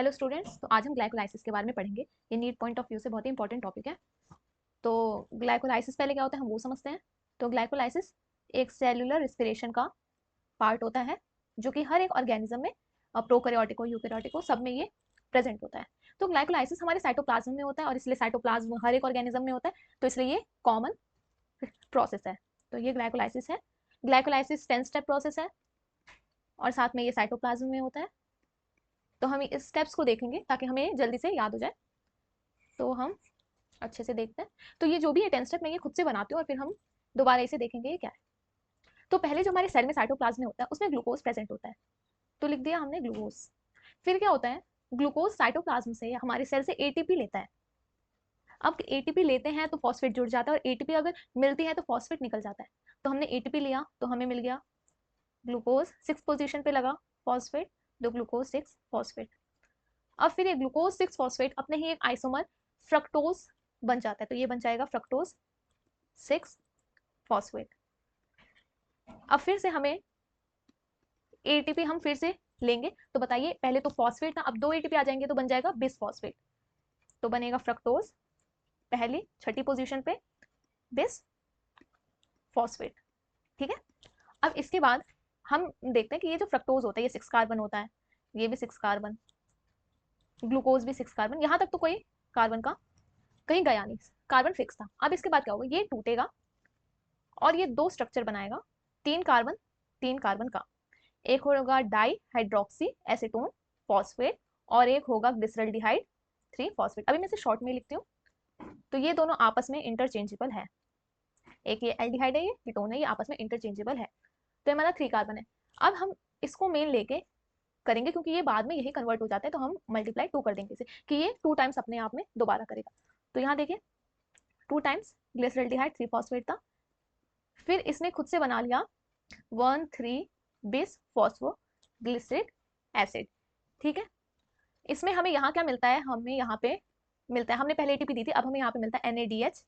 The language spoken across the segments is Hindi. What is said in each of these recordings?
हेलो स्टूडेंट्स, तो आज हम ग्लाइकोलाइसिस के बारे में पढ़ेंगे। ये नीट पॉइंट ऑफ व्यू से बहुत ही इंपॉर्टेंट टॉपिक है। तो ग्लाइकोलाइसिस पहले क्या होता है हम वो समझते हैं। तो ग्लाइकोलाइसिस एक सेलुलर रेस्पिरेशन का पार्ट होता है जो कि हर एक ऑर्गेनिज्म में, प्रोकैरियोटिक हो यूकैरियोटिक हो, सब में ये प्रेजेंट होता है। तो ग्लाइकोलाइसिस हमारे साइटोप्लाज्म में होता है और इसलिए साइटोप्लाज्म हर एक ऑर्गेनिज्म में होता है, तो इसलिए ये कॉमन प्रोसेस है। तो ये ग्लाइकोलाइसिस है। ग्लाइकोलाइसिस 10 स्टेप प्रोसेस है और साथ में ये साइटोप्लाज्म में होता है। तो हम इस स्टेप्स को देखेंगे ताकि हमें जल्दी से याद हो जाए। तो हम अच्छे से देखते हैं। तो ये जो भी है 10 स्टेप मैं ये खुद से बनाती हूँ और फिर हम दोबारा इसे देखेंगे ये क्या है। तो पहले जो हमारे सेल में साइटोप्लाज्म में होता है उसमें ग्लूकोज प्रेजेंट होता है, तो लिख दिया हमने ग्लूकोज। फिर क्या होता है, ग्लूकोज साइटोप्लाज्म से हमारे सेल से एटीपी लेता है। अब एटीपी लेते हैं तो फॉस्फेट जुड़ जाता है और एटीपी अगर मिलती है तो फॉस्फेट निकल जाता है। तो हमने एटीपी लिया तो हमें मिल गया ग्लूकोज, 6 पोजीशन पे लगा फॉस्फेट, दो ग्लूकोज 6 फॉस्फेट। अब फिर ये ग्लूकोज 6 फॉस्फेट अपने ही एक आइसोमर फ्रक्टोज बन जाता है, तो ये बन जाएगा फ्रक्टोज 6 फॉस्फेट। अब फिर से हमें एटीपी हम फिर से लेंगे, तो बताइए पहले तो फॉस्फेट था, अब दो एटीपी आ जाएंगे तो बन जाएगा बिस फॉस्फेट, तो बनेगा फ्रक्टोज पहली छठी पोजीशन पे बिस फॉस्फेट। ठीक है। अब इसके बाद हम देखते हैं कि ये जो फ्रक्टोज होता है ये 6 कार्बन होता है, ये भी 6 कार्बन, ग्लूकोज भी 6 कार्बन, यहां तक तो कोई कार्बन का कहीं गया नहीं, कार्बन फिक्स था। अब इसके बाद क्या होगा, ये टूटेगा और ये दो स्ट्रक्चर बनाएगा, तीन कार्बन का। एक होगा डाई हाइड्रोक्सी एसीटोन फॉस्फेट और एक होगा ग्लिसरल्डिहाइड 3 फॉस्फेट। अभी मैं इसे शॉर्ट में लिखती हूँ। तो ये दोनों आपस में इंटरचेंजेबल है, एक ये एल्डिहाइड है ये कीटोन है, ये आपस में इंटरचेंजेबल है। तो हमारा 3 कार्बन है। अब हम इसको मेन लेके करेंगे क्योंकि ये बाद में यही कन्वर्ट हो जाता है, तो हम मल्टीप्लाई 2 कर देंगे इसे कि ये 2 टाइम्स अपने आप में दोबारा करेगा। तो यहाँ देखिए 2 टाइम्स ग्लिसरल्डिहाइड 3 फॉस्फेट था, फिर इसने खुद से बना लिया 1,3 बिस फॉस्फो ग्लिसरिक एसिड। ठीक है। इसमें हमें यहाँ क्या मिलता है, हमें यहाँ पे मिलता है, हमने पहले एटीपी दी थी, अब हमें यहाँ पे मिलता है NADH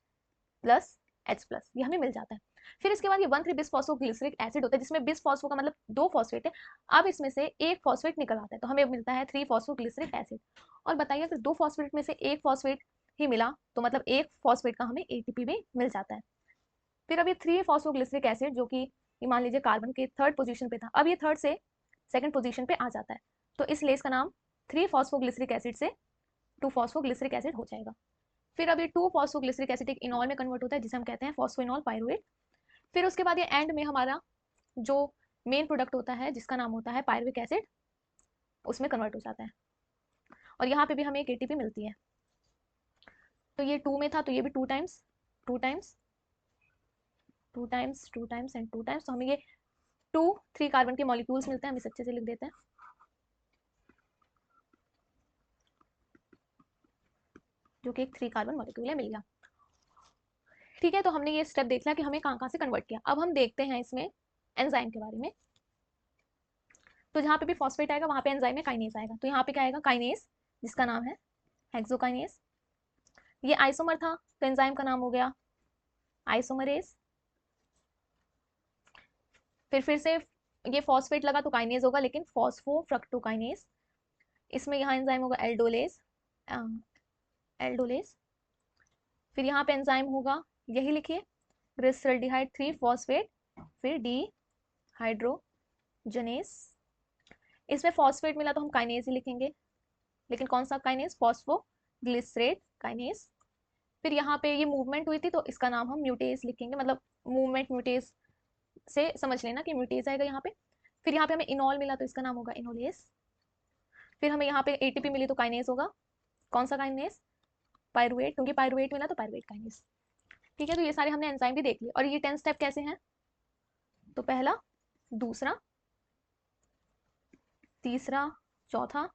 प्लस H प्लस, ये हमें मिल जाता है। फिर इसके बाद ये 1,3 बिस फॉस्फो ग्लिसरिक एसिड होता है जिसमें बिस फॉस्फो का मतलब 2 फॉस्फेट है। अब इसमें से एक फॉस्फेट निकल आता है तो हमें मिलता है 3 फॉस्फो ग्लिसरिक एसिड। और बताइए अगर 2 फॉस्फेट में से एक फॉस्फेट ही मिला तो मतलब एक फॉस्फेट का हमें एटीपी भी मिल जाता है। फिर अब ये 3 फॉस्फोग्लिसरिक एसिड जो कि मान लीजिए कार्बन के 3rd पोजीशन पे था, अब ये 3rd से 2nd पोजीशन पे आ जाता है, तो इसलिए इसका नाम 3 फॉस्फोग्लिसरिक एसिड से 2 फॉस्फोग्लिसरिक एसिड हो जाएगा। फिर अब ये 2 फॉस्फोग्लिसरिक एसिड एक इनॉल में कन्वर्ट होता है जिसे हम कहते हैं फॉस्फोइनॉल पायरुवेट। फिर उसके बाद ये एंड में हमारा जो मेन प्रोडक्ट होता है जिसका नाम होता है पायरुविक एसिड, उसमें कन्वर्ट हो जाता है और यहाँ पे भी हमें एक एटीपी मिलती है। तो ये 2 में था तो ये भी 2 times 2 times 2 times 2 times and 2 times, तो हमें ये 2 3 कार्बन के मॉलिक्यूल्स मिलते हैं। हम इस अच्छे से लिख देते हैं, जो कि एक 3 कार्बन मॉलिक्यूल है, मिल गया। ठीक है। तो हमने ये स्टेप देख लिया कि हमें कहाँ कहाँ से कन्वर्ट किया। अब हम देखते हैं इसमें एंजाइम के बारे में। तो जहाँ पे भी फॉस्फेट आएगा वहाँ पे एंजाइम में काइनेज आएगा, तो यहाँ पे क्या आएगा काइनेज, जिसका नाम है हेक्सोकाइनेज। ये आइसोमर था तो एंजाइम का नाम हो गया आइसोमरेज। फिर से ये फॉस्फेट लगा तो काइनेज होगा, लेकिन फॉस्फोफ्रक्टोकाइनेज। इसमें यहाँ एंजाइम होगा एल्डोलेज, एल्डोलेज। फिर यहाँ पे एंजाइम होगा, यही लिखिए ग्लिसरल्डिहाइड 3 फॉस्फेट, फिर डी हाइड्रोजनेस। इसमें फॉस्फेट मिला तो हम काइनेज ही लिखेंगे, लेकिन कौन सा काइनेज, फॉस्फोग्लिसरेट काइनेज। फिर यहाँ पे ये मूवमेंट हुई थी तो इसका नाम हम म्यूटेज लिखेंगे, मतलब मूवमेंट म्यूटेज से समझ लेना कि म्यूटेज आएगा यहाँ पे। फिर यहाँ पे हमें इनॉल मिला तो इसका नाम होगा इनोलेस। फिर हमें यहाँ पे एटीपी मिली तो काइनेज होगा, कौन सा काइनेज, पायरुवेट, क्योंकि पायरुवेट मिला तो पायरुवेट काइनेज। ठीक है। तो ये सारे हमने एंजाइम भी देख लिए। और ये 10 स्टेप कैसे हैं, तो पहला, दूसरा, तीसरा, चौथा,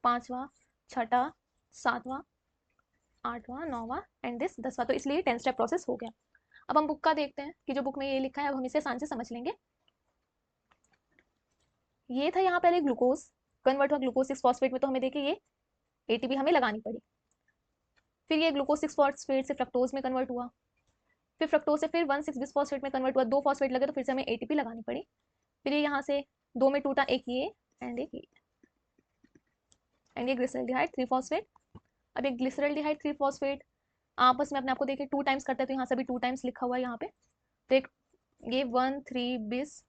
पांचवा, छठा, सातवां, आठवां, नौवां एंड दिस 10वां। तो इसलिए 10 स्टेप प्रोसेस हो गया। अब हम बुक का देखते हैं कि जो बुक में ये लिखा है, अब हम इसे आसान से समझ लेंगे। ये था यहाँ पहले ग्लूकोज कन्वर्ट हुआ ग्लूकोज 6 फॉस्फेट में, तो हमें देखिए ये एटीपी हमें लगानी पड़ी। फिर ये ग्लूकोज 6 फॉस्फेट से फ्रक्टोज में कन्वर्ट हुआ, फिर फ्रक्टोज से फिर 1,6 बिस फॉस्फेट में कन्वर्ट हुआ, 2 फॉस्फेट लगे तो फिर से हमें एटीपी लगानी पड़ी। फिर ये यहाँ से 2 में टूटा, एक ये एंड एक ये। एंड ये ग्लिसरल्डिहाइड 3 फॉस्फेट। अब ये ग्लिसरल्डिहाइड 3 फॉस्फेट आपस में अपने आपको देखिए 2 टाइम्स करते हैं, तो यहाँ सभी 2 टाइम्स लिखा हुआ है यहाँ पे। तो एक ये 1,3 बिस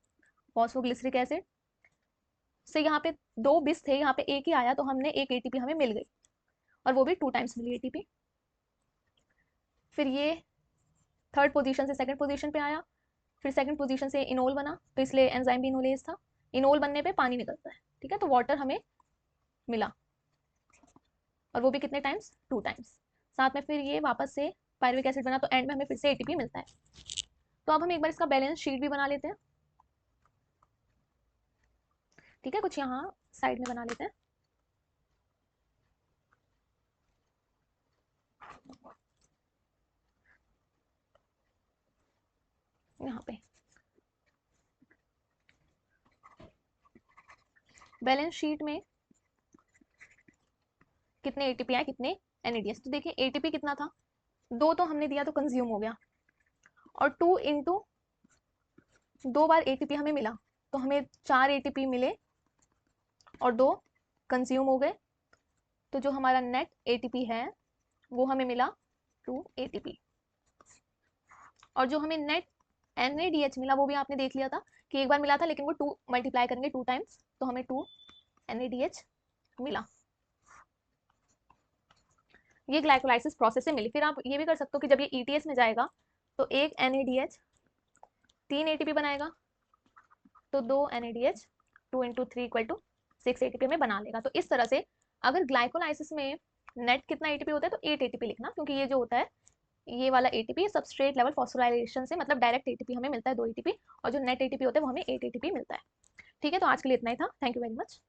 फॉस्फोग्लिसरिक एसिड से यहाँ पे 2 बिस थे, यहाँ पे एक ही आया, तो हमने एक एटीपी हमें मिल गई, और वो भी 2 टाइम्स मिली एटीपी। फिर ये थर्ड पोजीशन से सेकंड पोजीशन पे आया, फिर सेकंड पोजीशन से इनोल बना, तो इसलिए एंजाइम भी इनोलेज था। इनोल बनने पे पानी निकलता है, ठीक है, तो वाटर हमें मिला, और वो भी कितने टाइम्स, 2 टाइम्स। साथ में फिर ये वापस से पायरुविक एसिड बना, तो एंड में हमें फिर से एटीपी मिलता है। तो अब हम एक बार इसका बैलेंस शीट भी बना लेते हैं, ठीक है, कुछ यहाँ साइड में बना लेते हैं। यहाँ पे बैलेंस शीट में कितने एटीपी आए, कितने एनएडीएच। तो देखिए एटीपी कितना था, 2 तो हमने दिया तो कंज्यूम हो गया, और 2 इंटू 2 बार एटीपी हमें मिला, तो हमें 4 एटीपी मिले और 2 कंज्यूम हो गए। तो जो हमारा नेट एटीपी है वो हमें मिला 2 एटीपी। और जो हमें नेट NADH मिला वो भी आपने देख लिया था कि एक बार मिला था, लेकिन वो 2 मल्टीप्लाई करेंगे 2 टाइम्स, तो हमें 2 NADH मिला। ये ग्लाइकोलाइसिस प्रोसेस से मिली। फिर आप ये भी कर सकते हो कि जब ये ETS में जाएगा तो एक NADH 3 एटीपी बनाएगा, तो 2 NADH 2 into 3 equal to 6 ATP में बना लेगा। तो इस तरह से अगर ग्लाइकोलाइसिस में नेट कितना एटीपी होता है तो 8 एटीपी लिखना, क्योंकि ये जो होता है ये वाला एटीपी सबस्ट्रेट लेवल फॉस्फोराइलेशन से, मतलब डायरेक्ट एटीपी हमें मिलता है 2 एटीपी, और जो नेट एटीपी होता है वो हमें 8 एटीपी मिलता है। ठीक है, तो आज के लिए इतना ही था। Thank you very much.